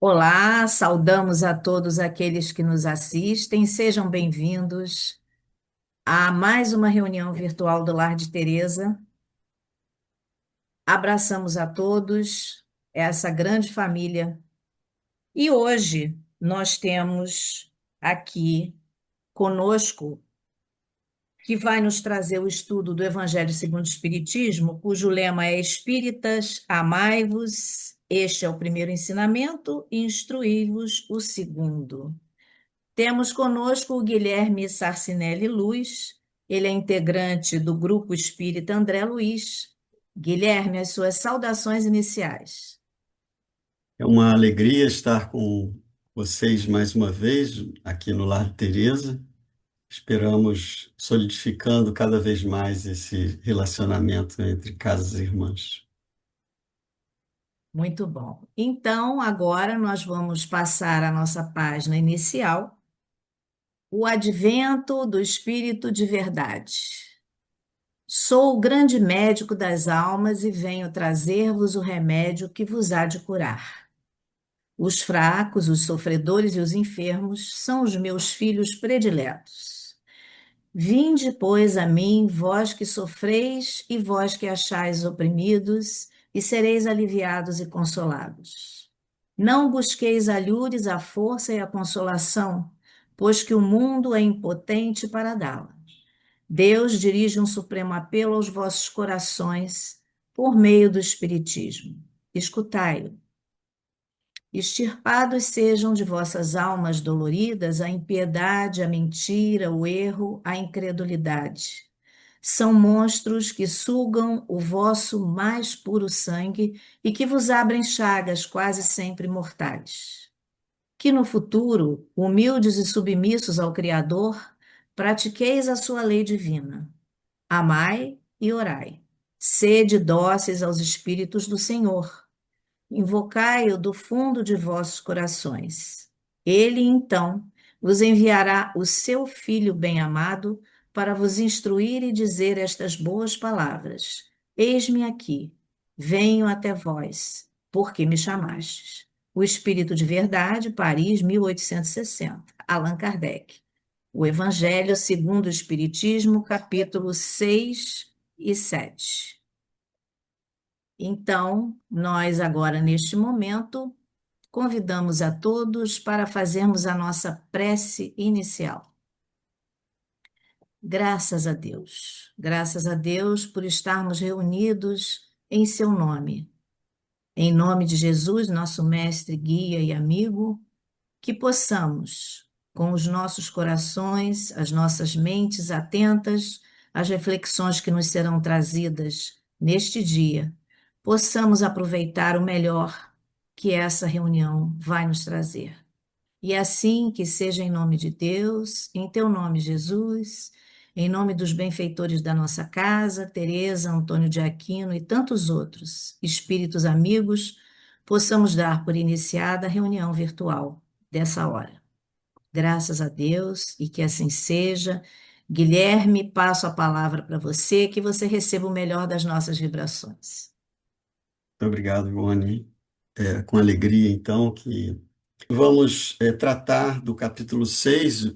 Olá, saudamos a todos aqueles que nos assistem. Sejam bem-vindos a mais uma reunião virtual do Lar de Teresa. Abraçamos a todos, essa grande família. E hoje nós temos aqui conosco que vai nos trazer o estudo do Evangelho segundo o Espiritismo, cujo lema é Espíritas, amai-vos. Este é o primeiro ensinamento, e instruí-vos o segundo. Temos conosco o Guilherme Sarcinelli Luz, ele é integrante do Grupo Espírita André Luiz. Guilherme, as suas saudações iniciais. É uma alegria estar com vocês mais uma vez aqui no Lar Teresa. Esperamos solidificando cada vez mais esse relacionamento entre casas irmãs. Muito bom. Então, agora nós vamos passar a nossa página inicial, o advento do Espírito de Verdade. Sou o grande médico das almas e venho trazer-vos o remédio que vos há de curar. Os fracos, os sofredores e os enfermos são os meus filhos prediletos. Vinde, pois, a mim, vós que sofreis e vós que achais oprimidos, e sereis aliviados e consolados. Não busqueis alhures a força e a consolação, pois que o mundo é impotente para dá-la. Deus dirige um supremo apelo aos vossos corações por meio do Espiritismo. Escutai-o. Extirpados sejam de vossas almas doloridas a impiedade, a mentira, o erro, a incredulidade. São monstros que sugam o vosso mais puro sangue e que vos abrem chagas quase sempre mortais. Que no futuro, humildes e submissos ao Criador, pratiqueis a sua lei divina. Amai e orai. Sede dóceis aos Espíritos do Senhor. Invocai-o do fundo de vossos corações. Ele, então, vos enviará o seu Filho bem-amado para vos instruir e dizer estas boas palavras: Eis-me aqui, venho até vós, porque me chamastes. O Espírito de Verdade, Paris, 1860. Allan Kardec. O Evangelho segundo o Espiritismo, capítulo 6 e 7. Então, nós agora, neste momento, convidamos a todos para fazermos a nossa prece inicial. Graças a Deus por estarmos reunidos em seu nome. Em nome de Jesus, nosso mestre, guia e amigo, que possamos, com os nossos corações, as nossas mentes atentas às reflexões que nos serão trazidas neste dia, possamos aproveitar o melhor que essa reunião vai nos trazer. E assim que seja em nome de Deus, em teu nome, Jesus, em nome dos benfeitores da nossa casa, Teresa, Antônio de Aquino e tantos outros espíritos amigos, possamos dar por iniciada a reunião virtual dessa hora. Graças a Deus e que assim seja. Guilherme, passo a palavra para você, que você receba o melhor das nossas vibrações. Muito obrigado, Ivone. Com alegria, então, que vamos tratar do capítulo 6,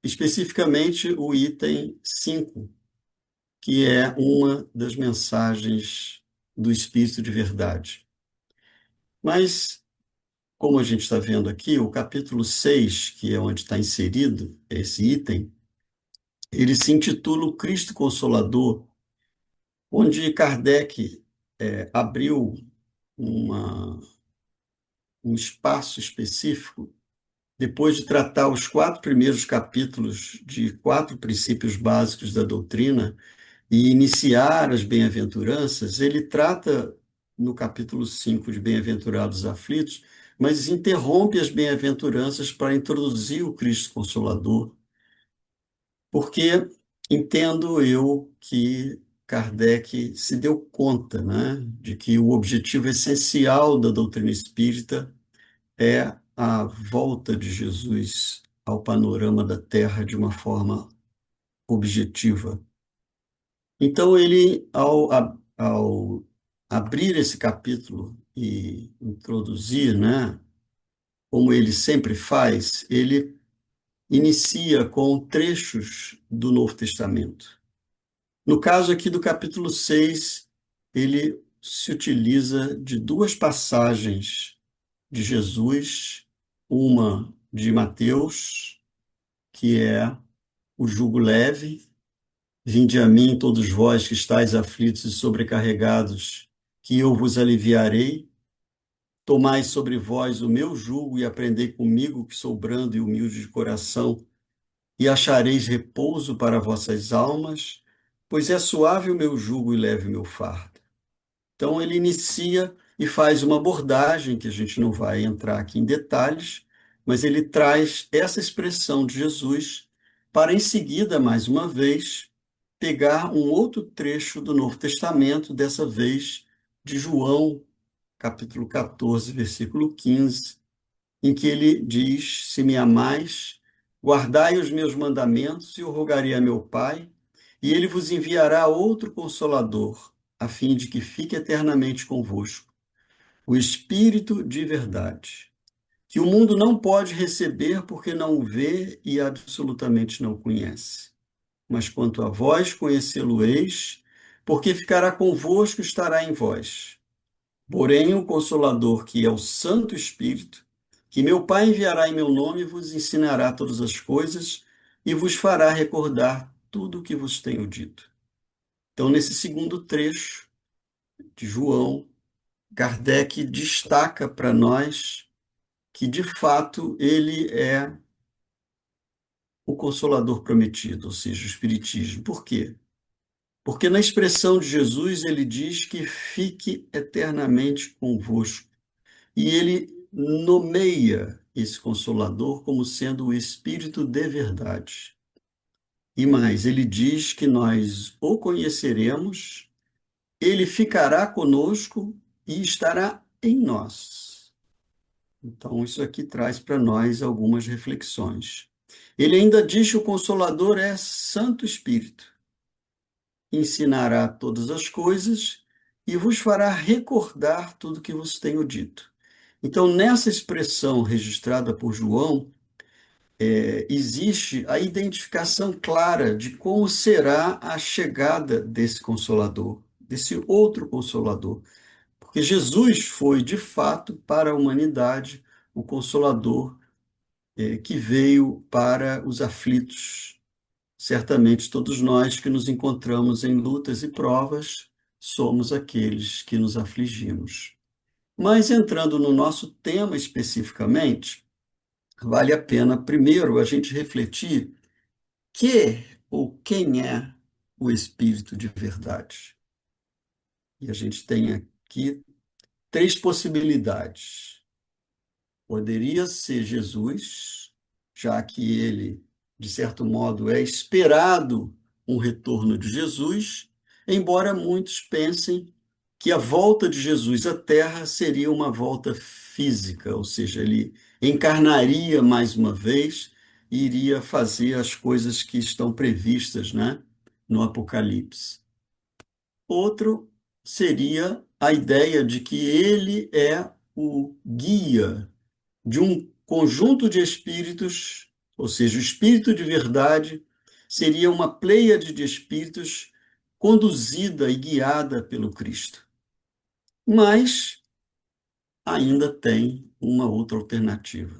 especificamente o item 5, que é uma das mensagens do Espírito de Verdade. Mas como a gente está vendo aqui, o capítulo 6, que é onde está inserido esse item, ele se intitula O Cristo Consolador, onde Kardec abriu uma, um espaço específico, depois de tratar os 4 primeiros capítulos de 4 princípios básicos da doutrina e iniciar as bem-aventuranças, ele trata no capítulo 5 de Bem-aventurados aflitos, mas interrompe as bem-aventuranças para introduzir o Cristo Consolador, porque entendo eu que Kardec se deu conta, né, de que o objetivo essencial da doutrina espírita é a volta de Jesus ao panorama da Terra de uma forma objetiva. Então, ele, ao abrir esse capítulo e introduzir, né, como ele sempre faz, ele inicia com trechos do Novo Testamento. No caso aqui do capítulo 6, ele se utiliza de duas passagens de Jesus, uma de Mateus, que é o jugo leve, vinde a mim todos vós que estáis aflitos e sobrecarregados, que eu vos aliviarei. Tomai sobre vós o meu jugo e aprendei comigo, que sou brando e humilde de coração, e achareis repouso para vossas almas, pois é suave o meu jugo e leve o meu fardo. Então, ele inicia e faz uma abordagem, que a gente não vai entrar aqui em detalhes, mas ele traz essa expressão de Jesus para, em seguida, mais uma vez, pegar um outro trecho do Novo Testamento, dessa vez de João, capítulo 14, versículo 15, em que ele diz: Se me amais, guardai os meus mandamentos, e eu rogarei a meu Pai, e ele vos enviará outro consolador, a fim de que fique eternamente convosco, o Espírito de verdade, que o mundo não pode receber porque não o vê e absolutamente não conhece. Mas quanto a vós, conhecê-lo-eis, porque ficará convosco e estará em vós. Porém, o Consolador, que é o Santo Espírito, que meu Pai enviará em meu nome, vos ensinará todas as coisas e vos fará recordar tudo o que vos tenho dito. Então, nesse segundo trecho de João, Kardec destaca para nós que, de fato, ele é o Consolador prometido, ou seja, o Espiritismo. Por quê? Porque na expressão de Jesus, ele diz que fique eternamente convosco. E ele nomeia esse Consolador como sendo o Espírito de verdade. E mais, ele diz que nós o conheceremos, ele ficará conosco e estará em nós. Então, isso aqui traz para nós algumas reflexões. Ele ainda diz que o Consolador é Santo Espírito, ensinará todas as coisas e vos fará recordar tudo que vos tenho dito. Então, nessa expressão registrada por João, existe a identificação clara de como será a chegada desse Consolador, desse outro Consolador. Porque Jesus foi, de fato, para a humanidade, o Consolador, que veio para os aflitos. Certamente, todos nós que nos encontramos em lutas e provas, somos aqueles que nos afligimos. Mas entrando no nosso tema especificamente, vale a pena primeiro a gente refletir que ou quem é o Espírito de verdade. E a gente tem aqui três possibilidades. Poderia ser Jesus, já que ele, de certo modo, é esperado um retorno de Jesus, embora muitos pensem que a volta de Jesus à Terra seria uma volta física, ou seja, ele encarnaria mais uma vez e iria fazer as coisas que estão previstas, né, no Apocalipse. Outro seria a ideia de que ele é o guia de um conjunto de espíritos, ou seja, o espírito de verdade seria uma pleiade de espíritos conduzida e guiada pelo Cristo. Mas ainda tem uma outra alternativa.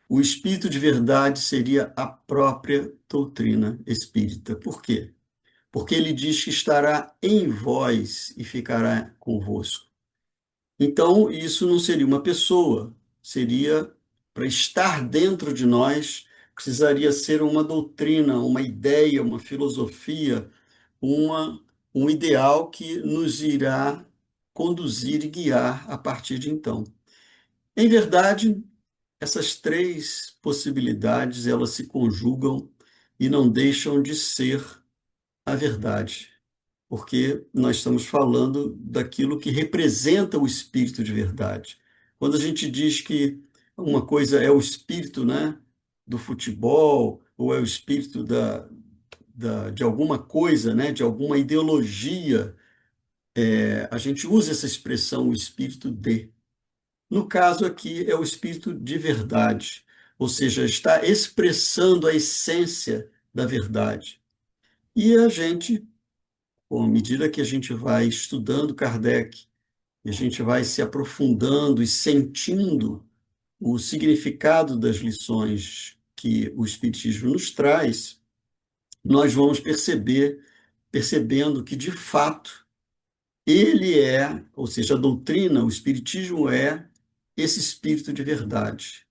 O espírito de verdade seria a própria doutrina espírita. Por quê? Porque ele diz que estará em vós e ficará convosco. Então, isso não seria uma pessoa, seria, para estar dentro de nós, precisaria ser uma doutrina, uma ideia, uma filosofia, uma, um ideal que nos irá conduzir e guiar a partir de então. Em verdade, essas três possibilidades, elas se conjugam e não deixam de ser a verdade, porque nós estamos falando daquilo que representa o espírito de verdade. Quando a gente diz que uma coisa é o espírito, né, do futebol, ou é o espírito de alguma coisa, né, de alguma ideologia, a gente usa essa expressão, o espírito de. No caso aqui, é o espírito de verdade, ou seja, está expressando a essência da verdade. E a gente, à medida que a gente vai estudando Kardec, e a gente vai se aprofundando e sentindo o significado das lições que o Espiritismo nos traz, nós vamos percebendo que, de fato, ele é, ou seja, a doutrina, o Espiritismo é esse espírito de verdade.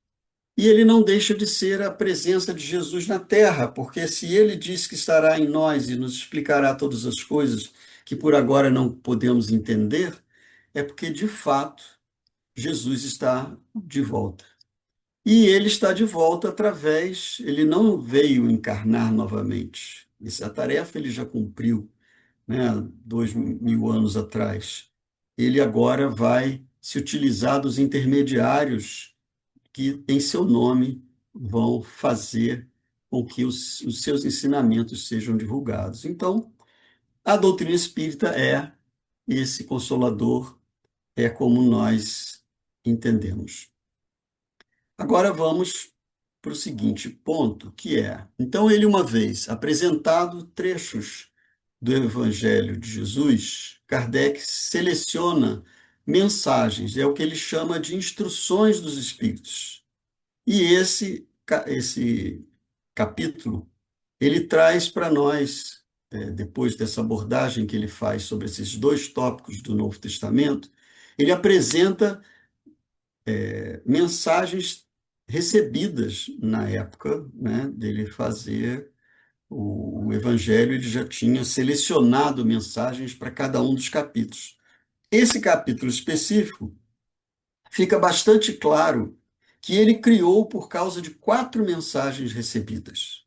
E ele não deixa de ser a presença de Jesus na Terra, porque se ele diz que estará em nós e nos explicará todas as coisas que por agora não podemos entender, é porque, de fato, Jesus está de volta. E ele está de volta ele não veio encarnar novamente. Essa tarefa ele já cumpriu, né, 2000 anos atrás. Ele agora vai se utilizar dos intermediários que, em seu nome, vão fazer com que os seus ensinamentos sejam divulgados. Então, a doutrina espírita é esse consolador, é como nós entendemos. Agora vamos para o seguinte ponto, que é, então ele uma vez apresentado trechos do Evangelho de Jesus, Kardec seleciona mensagens, é o que ele chama de instruções dos Espíritos. E esse capítulo, ele traz para nós, depois dessa abordagem que ele faz sobre esses dois tópicos do Novo Testamento, ele apresenta mensagens recebidas na época, né, dele fazer o Evangelho, ele já tinha selecionado mensagens para cada um dos capítulos. Esse capítulo específico fica bastante claro que ele criou por causa de 4 mensagens recebidas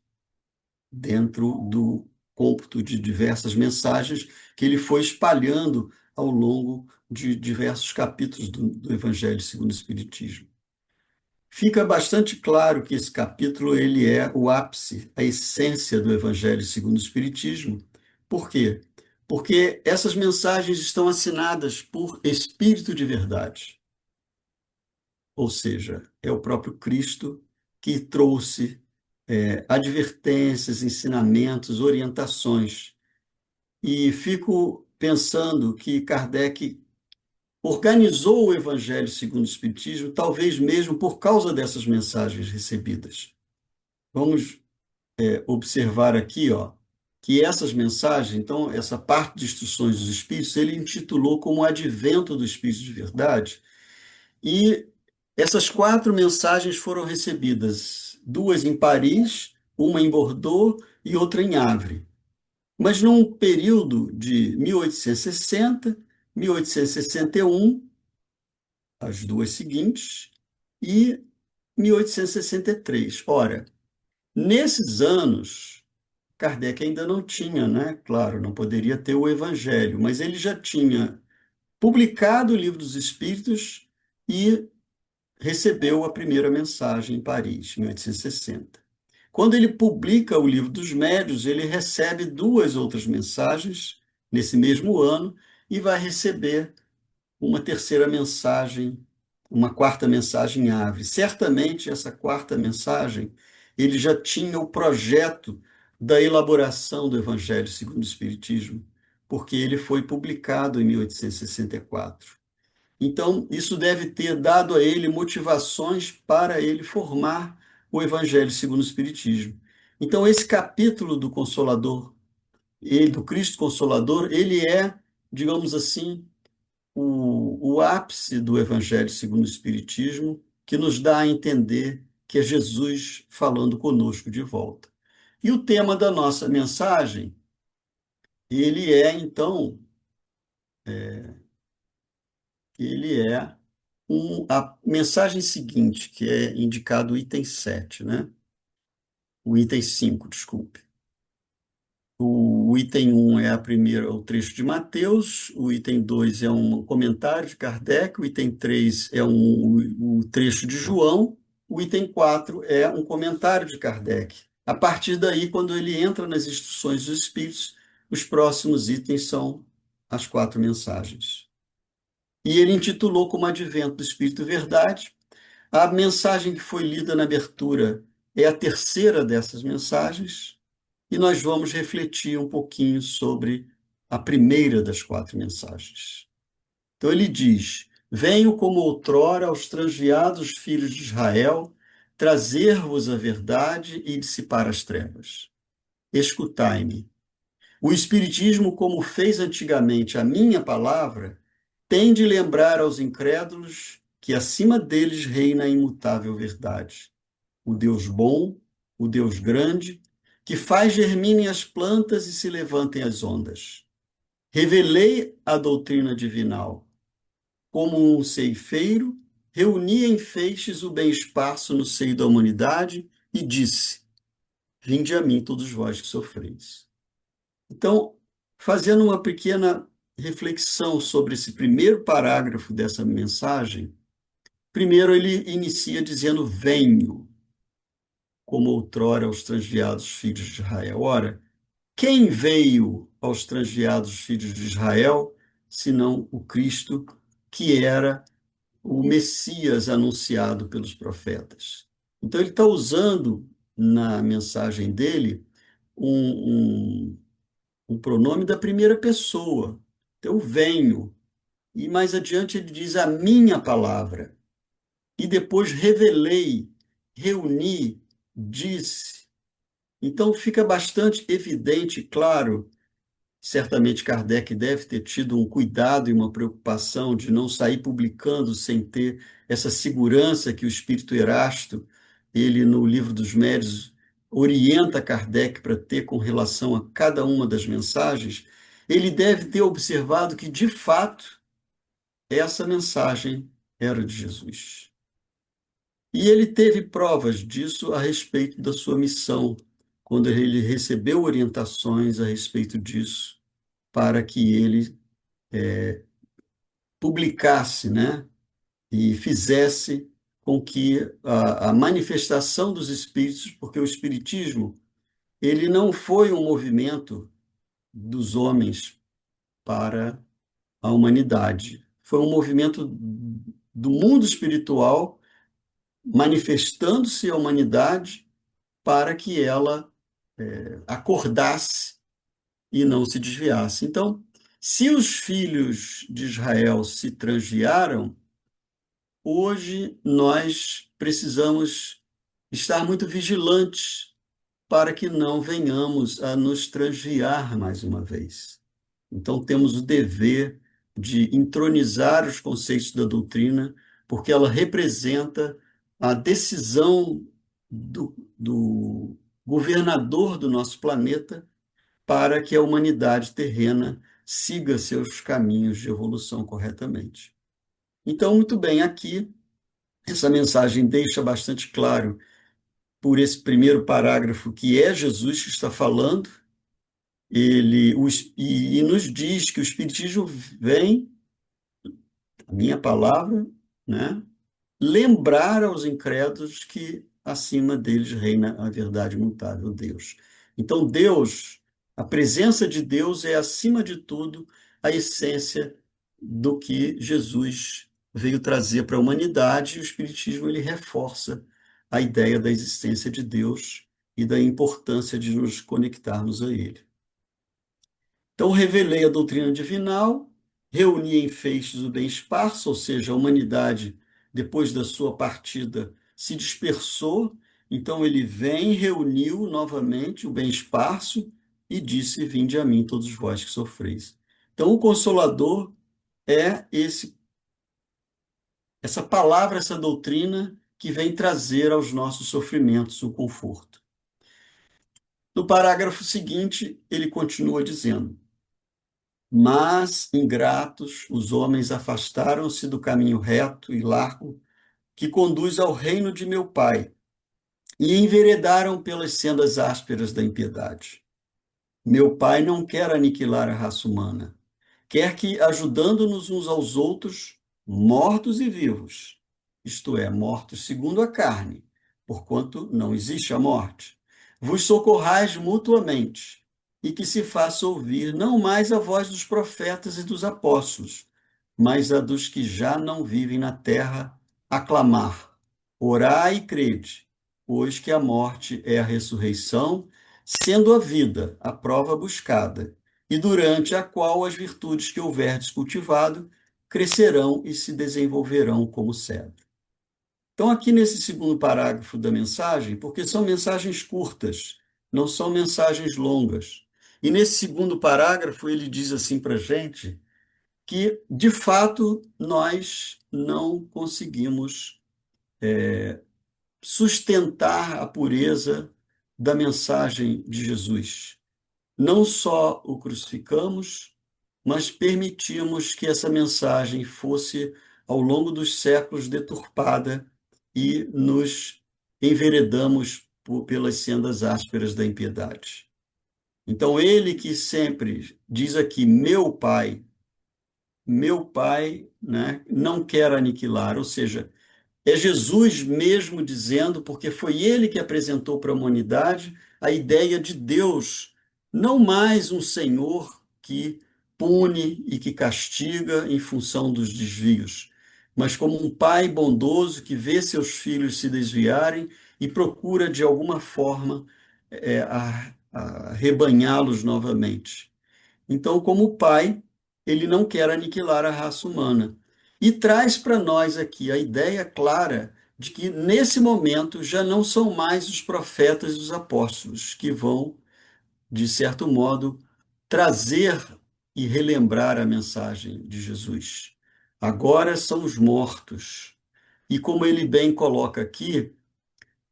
dentro do cômputo de diversas mensagens que ele foi espalhando ao longo de diversos capítulos do Evangelho segundo o Espiritismo. Fica bastante claro que esse capítulo ele é o ápice, a essência do Evangelho segundo o Espiritismo. Por quê? Porque essas mensagens estão assinadas por Espírito de verdade. Ou seja, é o próprio Cristo que trouxe advertências, ensinamentos, orientações. E fico pensando que Kardec organizou o Evangelho segundo o Espiritismo, talvez mesmo por causa dessas mensagens recebidas. Vamos observar aqui, ó, que essas mensagens, então, essa parte de instruções dos Espíritos, ele intitulou como Advento do Espírito de Verdade, e essas 4 mensagens foram recebidas, 2 em Paris, uma em Bordeaux e outra em Havre. Mas num período de 1860, 1861, as duas seguintes, e 1863. Ora, nesses anos, Kardec ainda não tinha, né? Claro, não poderia ter o Evangelho, mas ele já tinha publicado o Livro dos Espíritos e recebeu a primeira mensagem em Paris, em 1860. Quando ele publica o Livro dos Médiuns, ele recebe 2 outras mensagens nesse mesmo ano e vai receber uma terceira mensagem, uma quarta mensagem em Ave. Certamente essa quarta mensagem, ele já tinha o projeto da elaboração do Evangelho segundo o Espiritismo, porque ele foi publicado em 1864. Então, isso deve ter dado a ele motivações para ele formar o Evangelho segundo o Espiritismo. Então, esse capítulo do Consolador, do Cristo Consolador, ele é, digamos assim, o ápice do Evangelho segundo o Espiritismo, que nos dá a entender que é Jesus falando conosco de volta. E o tema da nossa mensagem, ele é, então, ele é a mensagem seguinte, que é indicado o item 7, né? O item 5, desculpe. O item 1 é o trecho de Mateus, o item 2 é um comentário de Kardec, o item 3 é o trecho de João, o item 4 é um comentário de Kardec. A partir daí, quando ele entra nas instruções dos Espíritos, os próximos itens são as 4 mensagens. E ele intitulou como Advento do Espírito e Verdade. A mensagem que foi lida na abertura é a terceira dessas mensagens, e nós vamos refletir um pouquinho sobre a primeira das 4 mensagens. Então ele diz: Venho como outrora aos transviados filhos de Israel, trazer-vos a verdade e dissipar as trevas. Escutai-me. O Espiritismo, como fez antigamente a minha palavra, tem de lembrar aos incrédulos que acima deles reina a imutável verdade. O Deus bom, o Deus grande, que faz germinem as plantas e se levantem as ondas. Revelei a doutrina divinal. Como um ceifeiro, reuni em feixes o bem esparso no seio da humanidade e disse: Vinde a mim, todos vós que sofreis. Então, fazendo uma pequena reflexão sobre esse primeiro parágrafo dessa mensagem, primeiro ele inicia dizendo: Venho, como outrora aos transviados filhos de Israel. Ora, quem veio aos transviados filhos de Israel, senão o Cristo, que era o Messias anunciado pelos profetas? Então, ele está usando na mensagem dele um, um pronome da primeira pessoa. Então, eu venho. E mais adiante ele diz a minha palavra. E depois revelei, reuni, disse. Então fica bastante evidente, claro, certamente Kardec deve ter tido um cuidado e uma preocupação de não sair publicando sem ter essa segurança que o espírito Erasto, ele no Livro dos Médiuns, orienta Kardec para ter com relação a cada uma das mensagens. Ele deve ter observado que, de fato, essa mensagem era de Jesus. E ele teve provas disso a respeito da sua missão, quando ele recebeu orientações a respeito disso, para que ele publicasse, né, e fizesse com que a manifestação dos espíritos, porque o espiritismo, ele não foi um movimento dos homens para a humanidade, foi um movimento do mundo espiritual manifestando-se à humanidade para que ela acordasse e não se desviasse. Então, se os filhos de Israel se transviaram, hoje nós precisamos estar muito vigilantes para que não venhamos a nos transviar mais uma vez. Então, temos o dever de entronizar os conceitos da doutrina, porque ela representa a decisão do governador do nosso planeta para que a humanidade terrena siga seus caminhos de evolução corretamente. Então, muito bem, aqui essa mensagem deixa bastante claro, por esse primeiro parágrafo, que é Jesus que está falando, e nos diz que o Espiritismo vem, a minha palavra, né, lembrar aos incrédulos que acima deles reina a verdade imutável, Deus. Então, Deus, a presença de Deus é, acima de tudo, a essência do que Jesus veio trazer para a humanidade, e o Espiritismo ele reforça a ideia da existência de Deus e da importância de nos conectarmos a Ele. Então, revelei a doutrina divinal, reuni em feixes o bem esparso, ou seja, a humanidade, depois da sua partida, se dispersou. Então, ele vem, reuniu novamente o bem esparso e disse: Vinde a mim, todos vós que sofreis. Então, o Consolador é essa palavra, essa doutrina que vem trazer aos nossos sofrimentos o conforto. No parágrafo seguinte, ele continua dizendo: Mas, ingratos, os homens afastaram-se do caminho reto e largo que conduz ao reino de meu Pai e enveredaram pelas sendas ásperas da impiedade. Meu Pai não quer aniquilar a raça humana, quer que, ajudando-nos uns aos outros, mortos e vivos, isto é, mortos segundo a carne, porquanto não existe a morte, vos socorrais mutuamente, e que se faça ouvir não mais a voz dos profetas e dos apóstolos, mas a dos que já não vivem na terra, a clamar: orai e crede, pois que a morte é a ressurreição, sendo a vida a prova buscada, e durante a qual as virtudes que houverdes cultivado crescerão e se desenvolverão como cedro. Então, aqui nesse segundo parágrafo da mensagem, porque são mensagens curtas, não são mensagens longas. E nesse segundo parágrafo, ele diz assim para a gente que, de fato, nós não conseguimos sustentar a pureza da mensagem de Jesus. Não só o crucificamos, mas permitimos que essa mensagem fosse, ao longo dos séculos, deturpada e nos enveredamos pelas sendas ásperas da impiedade. Então, ele que sempre diz aqui, meu Pai, né, não quer aniquilar, ou seja, é Jesus mesmo dizendo, porque foi ele que apresentou para a humanidade a ideia de Deus, não mais um Senhor que pune e que castiga em função dos desvios, mas como um pai bondoso que vê seus filhos se desviarem e procura, de alguma forma, rebanhá-los novamente. Então, como pai, ele não quer aniquilar a raça humana. E traz para nós aqui a ideia clara de que, nesse momento, já não são mais os profetas e os apóstolos que vão, de certo modo, trazer e relembrar a mensagem de Jesus. Agora são os mortos. E como ele bem coloca aqui,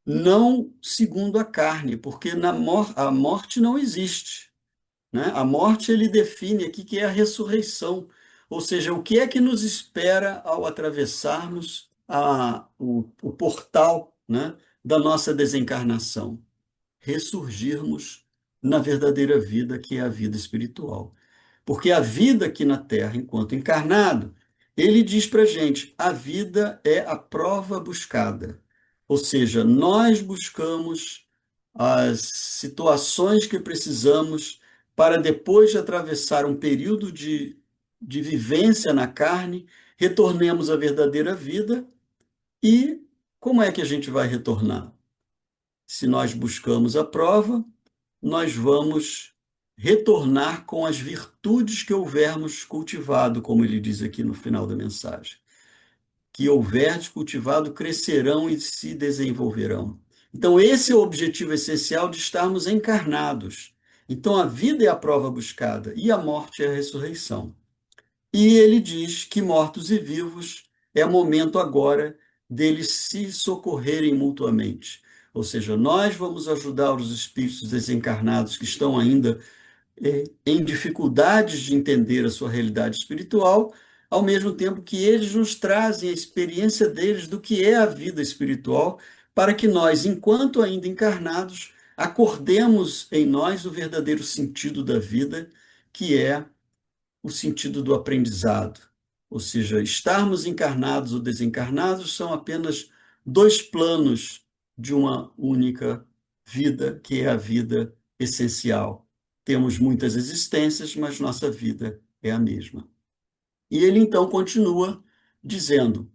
não segundo a carne, porque a morte não existe, né? A morte ele define aqui que é a ressurreição, ou seja, o que é que nos espera ao atravessarmos o portal, né, da nossa desencarnação? Ressurgirmos na verdadeira vida, que é a vida espiritual. Porque a vida aqui na Terra, enquanto encarnado, ele diz para a gente, a vida é a prova buscada. Ou seja, nós buscamos as situações que precisamos para, depois de atravessar um período de vivência na carne, retornemos à verdadeira vida. E como é que a gente vai retornar? Se nós buscamos a prova, nós vamos retornar com as virtudes que houvermos cultivado, como ele diz aqui no final da mensagem. Que houverdes cultivado crescerão e se desenvolverão. Então, esse é o objetivo essencial de estarmos encarnados. Então, a vida é a prova buscada e a morte é a ressurreição. E ele diz que mortos e vivos é momento agora deles se socorrerem mutuamente. Ou seja, nós vamos ajudar os espíritos desencarnados que estão ainda em dificuldades de entender a sua realidade espiritual, ao mesmo tempo que eles nos trazem a experiência deles do que é a vida espiritual, para que nós, enquanto ainda encarnados, acordemos em nós o verdadeiro sentido da vida, que é o sentido do aprendizado. Ou seja, estarmos encarnados ou desencarnados são apenas dois planos de uma única vida, que é a vida essencial. Temos muitas existências, mas nossa vida é a mesma. E ele então continua dizendo: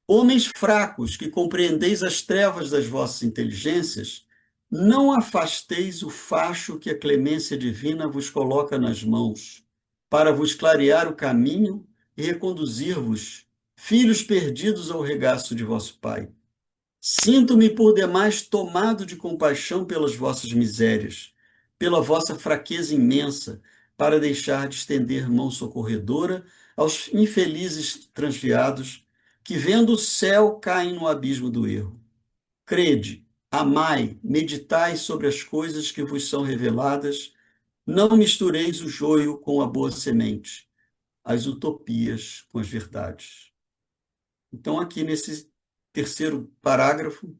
homens fracos, que compreendeis as trevas das vossas inteligências, não afasteis o facho que a clemência divina vos coloca nas mãos, para vos clarear o caminho e reconduzir-vos, filhos perdidos ao regaço de vosso Pai. Sinto-me por demais tomado de compaixão pelas vossas misérias, pela vossa fraqueza imensa, para deixar de estender mão socorredora aos infelizes transviados, que vendo o céu caem no abismo do erro. Crede, amai, meditai sobre as coisas que vos são reveladas, não mistureis o joio com a boa semente, as utopias com as verdades. Então, aqui nesse terceiro parágrafo,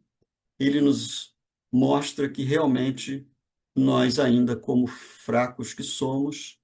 ele nos mostra que realmente nós, ainda como fracos que somos,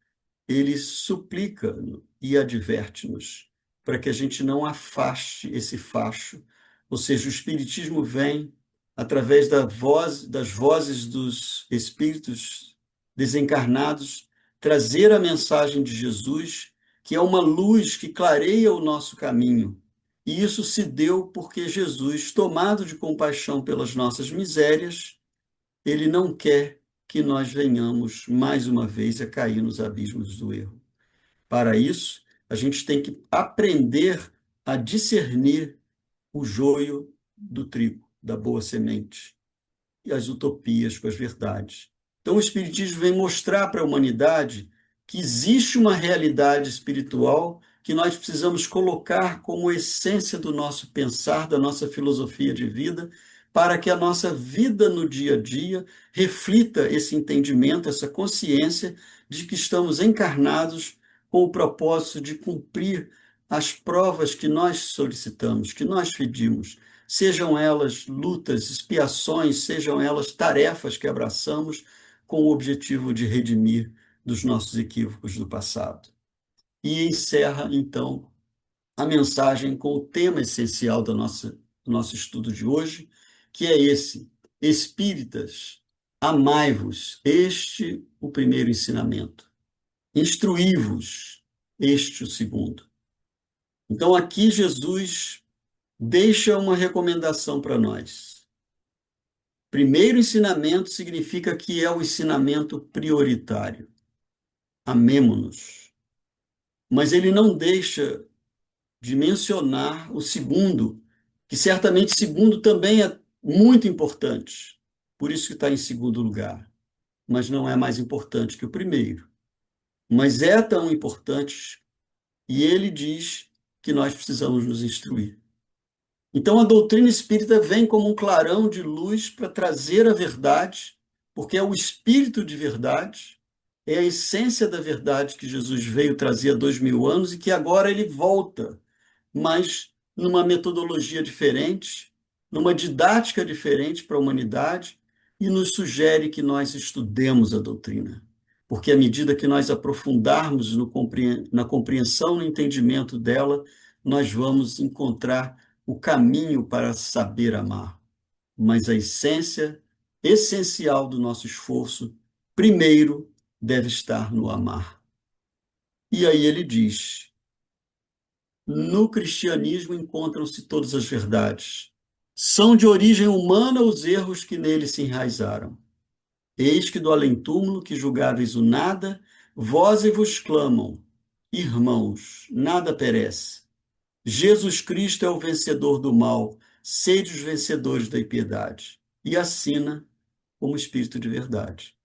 ele suplica e adverte-nos para que a gente não afaste esse facho, ou seja, o Espiritismo vem através das vozes dos espíritos desencarnados, trazer a mensagem de Jesus, que é uma luz que clareia o nosso caminho. E isso se deu porque Jesus, tomado de compaixão pelas nossas misérias, ele não quer que nós venhamos mais uma vez a cair nos abismos do erro. Para isso, a gente tem que aprender a discernir o joio do trigo, da boa semente, e as utopias com as verdades. Então, o Espiritismo vem mostrar para a humanidade que existe uma realidade espiritual que nós precisamos colocar como essência do nosso pensar, da nossa filosofia de vida, para que a nossa vida no dia a dia reflita esse entendimento, essa consciência de que estamos encarnados com o propósito de cumprir as provas que nós solicitamos, que nós pedimos, sejam elas lutas, expiações, sejam elas tarefas que abraçamos com o objetivo de redimir dos nossos equívocos do passado. E encerra, então, a mensagem com o tema essencial do nosso estudo de hoje, que é esse: Espíritas, amai-vos, este o primeiro ensinamento. Instruí-vos, este o segundo. Então, aqui Jesus deixa uma recomendação para nós. Primeiro ensinamento significa que é o ensinamento prioritário. Amemo-nos. Mas ele não deixa de mencionar o segundo, que certamente segundo também é muito importante. Por isso que está em segundo lugar. Mas não é mais importante que o primeiro. Mas é tão importante, e ele diz que nós precisamos nos instruir. Então, a doutrina espírita vem como um clarão de luz para trazer a verdade, porque é o espírito de verdade, é a essência da verdade que Jesus veio trazer há 2000 anos e que agora ele volta, mas numa metodologia diferente, numa didática diferente para a humanidade, e nos sugere que nós estudemos a doutrina. Porque à medida que nós aprofundarmos na compreensão, no entendimento dela, nós vamos encontrar o caminho para saber amar. Mas a essência essencial do nosso esforço, primeiro, deve estar no amar. E aí ele diz: no cristianismo encontram-se todas as verdades. São de origem humana os erros que nele se enraizaram. Eis que do além-túmulo, que julgáveis o nada, vós e vos clamam: irmãos, nada perece. Jesus Cristo é o vencedor do mal, sede os vencedores da impiedade. E assina como Espírito de verdade.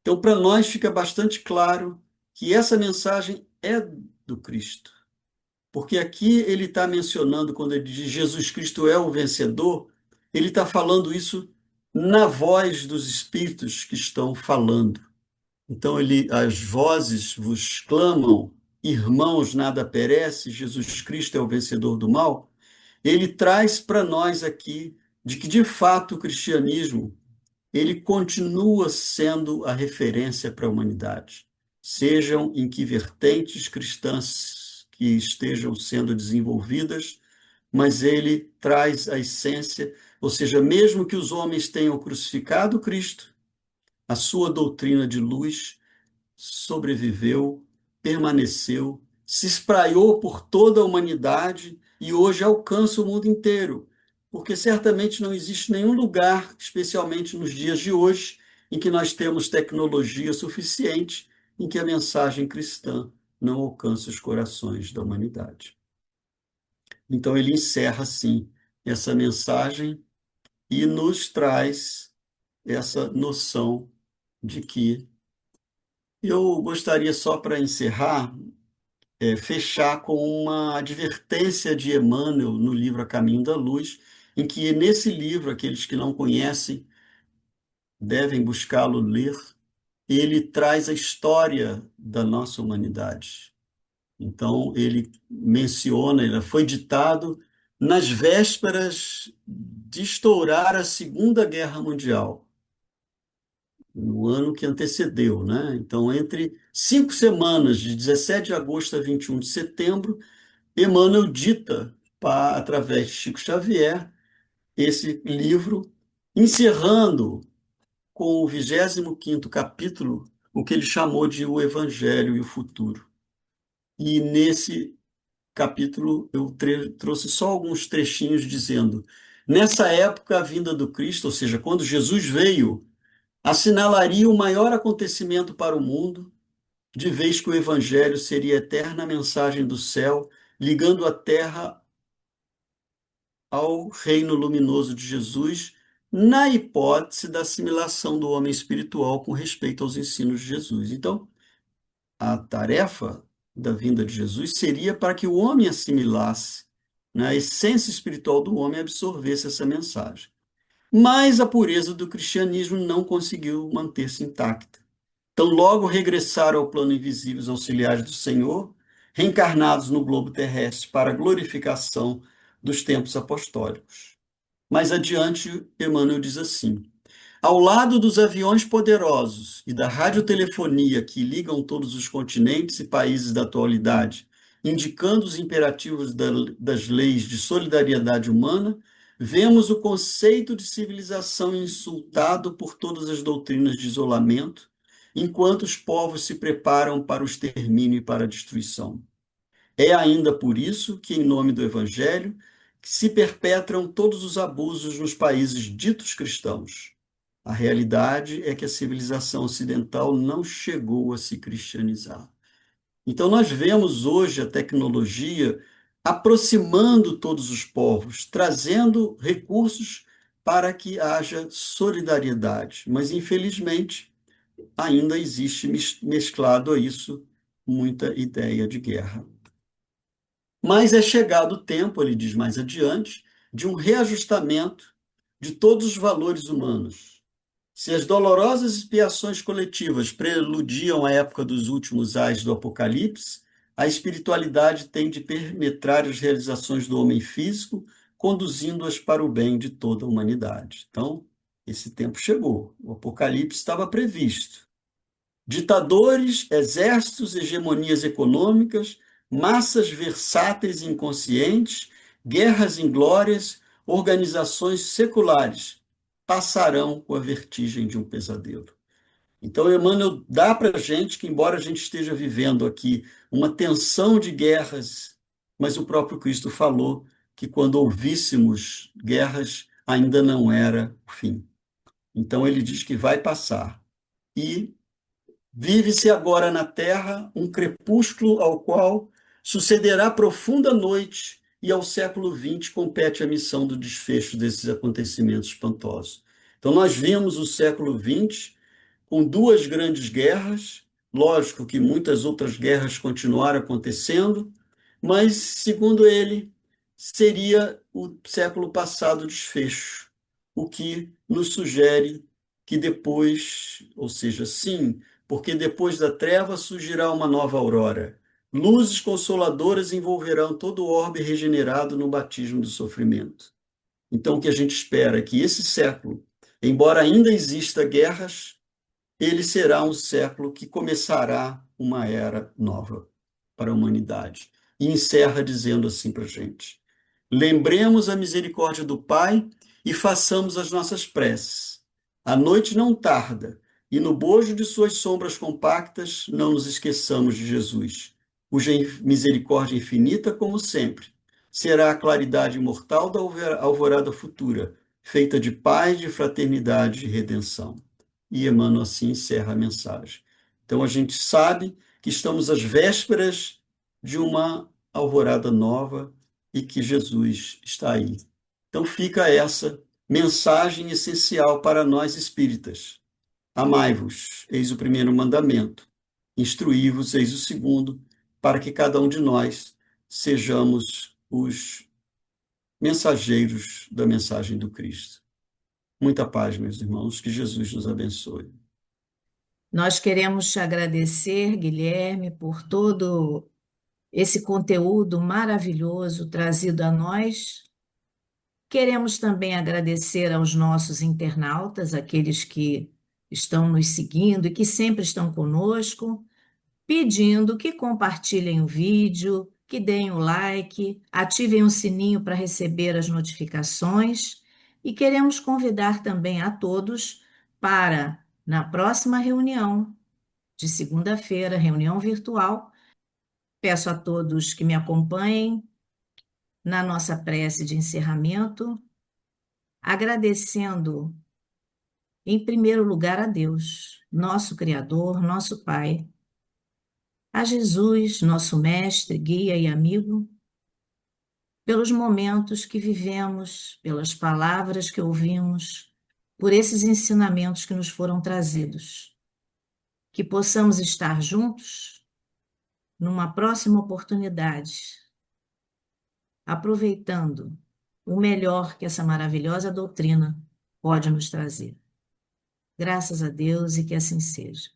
Então, para nós fica bastante claro que essa mensagem é do Cristo. Porque aqui ele está mencionando, quando ele diz Jesus Cristo é o vencedor, ele está falando isso na voz dos Espíritos que estão falando. Então, as vozes vos clamam, irmãos, nada perece, Jesus Cristo é o vencedor do mal. Ele traz para nós aqui de que, de fato, o cristianismo ele continua sendo a referência para a humanidade, sejam em que vertentes cristãs que estejam sendo desenvolvidas, mas ele traz a essência, ou seja, mesmo que os homens tenham crucificado Cristo, a sua doutrina de luz sobreviveu, permaneceu, se espraiou por toda a humanidade e hoje alcança o mundo inteiro, porque certamente não existe nenhum lugar, especialmente nos dias de hoje, em que nós temos tecnologia suficiente em que a mensagem cristã não alcança os corações da humanidade. Então ele encerra assim essa mensagem e nos traz essa noção de que eu gostaria, só para encerrar, fechar com uma advertência de Emmanuel no livro A Caminho da Luz, em que nesse livro, aqueles que não conhecem devem buscá-lo ler, ele traz a história da nossa humanidade. Então, ele menciona, ele foi ditado nas vésperas de estourar a Segunda Guerra Mundial, no ano que antecedeu, né? Então, entre 5 semanas, de 17 de agosto a 21 de setembro, Emmanuel dita, através de Chico Xavier, esse livro, encerrando com o 25º capítulo, o que ele chamou de o Evangelho e o futuro. E nesse capítulo eu trouxe só alguns trechinhos dizendo: nessa época, a vinda do Cristo, ou seja, quando Jesus veio, assinalaria o maior acontecimento para o mundo, de vez que o Evangelho seria a eterna mensagem do céu, ligando a terra ao reino luminoso de Jesus, na hipótese da assimilação do homem espiritual com respeito aos ensinos de Jesus. Então, a tarefa da vinda de Jesus seria para que o homem assimilasse, né, a essência espiritual do homem, absorvesse essa mensagem. Mas a pureza do cristianismo não conseguiu manter-se intacta. Então, logo regressaram ao plano invisível os auxiliares do Senhor, reencarnados no globo terrestre para a glorificação dos tempos apostólicos. Mais adiante, Emmanuel diz assim: ao lado dos aviões poderosos e da radiotelefonia que ligam todos os continentes e países da atualidade, indicando os imperativos das leis de solidariedade humana, vemos o conceito de civilização insultado por todas as doutrinas de isolamento, enquanto os povos se preparam para o extermínio e para a destruição. É ainda por isso que, em nome do Evangelho, se perpetram todos os abusos nos países ditos cristãos. A realidade é que a civilização ocidental não chegou a se cristianizar. Então, nós vemos hoje a tecnologia aproximando todos os povos, trazendo recursos para que haja solidariedade. Mas, infelizmente, ainda existe mesclado a isso muita ideia de guerra. Mas é chegado o tempo, ele diz mais adiante, de um reajustamento de todos os valores humanos. Se as dolorosas expiações coletivas preludiam a época dos últimos ais do Apocalipse, a espiritualidade tem de penetrar as realizações do homem físico, conduzindo-as para o bem de toda a humanidade. Então, esse tempo chegou. O Apocalipse estava previsto. Ditadores, exércitos, hegemonias econômicas, massas versáteis e inconscientes, guerras inglórias, organizações seculares passarão com a vertigem de um pesadelo. Então, Emmanuel dá para a gente que, embora a gente esteja vivendo aqui uma tensão de guerras, mas o próprio Cristo falou que quando ouvíssemos guerras, ainda não era o fim. Então, ele diz que vai passar. E vive-se agora na terra um crepúsculo ao qual sucederá profunda noite, e ao século XX compete a missão do desfecho desses acontecimentos espantosos. Então, nós vimos o século XX com duas grandes guerras, lógico que muitas outras guerras continuaram acontecendo, mas, segundo ele, seria o século passado desfecho, o que nos sugere que depois, ou seja, sim, porque depois da treva surgirá uma nova aurora. Luzes consoladoras envolverão todo o orbe regenerado no batismo do sofrimento. Então, o que a gente espera é que esse século, embora ainda exista guerras, ele será um século que começará uma era nova para a humanidade. E encerra dizendo assim para a gente: lembremos a misericórdia do Pai e façamos as nossas preces. A noite não tarda, e no bojo de suas sombras compactas não nos esqueçamos de Jesus, cuja misericórdia infinita, como sempre, será a claridade imortal da alvorada futura, feita de paz, de fraternidade e redenção. E Emmanuel assim encerra a mensagem. Então a gente sabe que estamos às vésperas de uma alvorada nova e que Jesus está aí. Então fica essa mensagem essencial para nós espíritas. Amai-vos, eis o primeiro mandamento. Instruí-vos, eis o segundo, para que cada um de nós sejamos os mensageiros da mensagem do Cristo. Muita paz, meus irmãos, que Jesus nos abençoe. Nós queremos te agradecer, Guilherme, por todo esse conteúdo maravilhoso trazido a nós. Queremos também agradecer aos nossos internautas, aqueles que estão nos seguindo e que sempre estão conosco, pedindo que compartilhem o vídeo, que deem o like, ativem o sininho para receber as notificações e queremos convidar também a todos para, na próxima reunião, de segunda-feira, reunião virtual. Peço a todos que me acompanhem na nossa prece de encerramento, agradecendo, em primeiro lugar, a Deus, nosso Criador, nosso Pai, a Jesus, nosso mestre, guia e amigo, pelos momentos que vivemos, pelas palavras que ouvimos, por esses ensinamentos que nos foram trazidos. Que possamos estar juntos numa próxima oportunidade, aproveitando o melhor que essa maravilhosa doutrina pode nos trazer. Graças a Deus e que assim seja.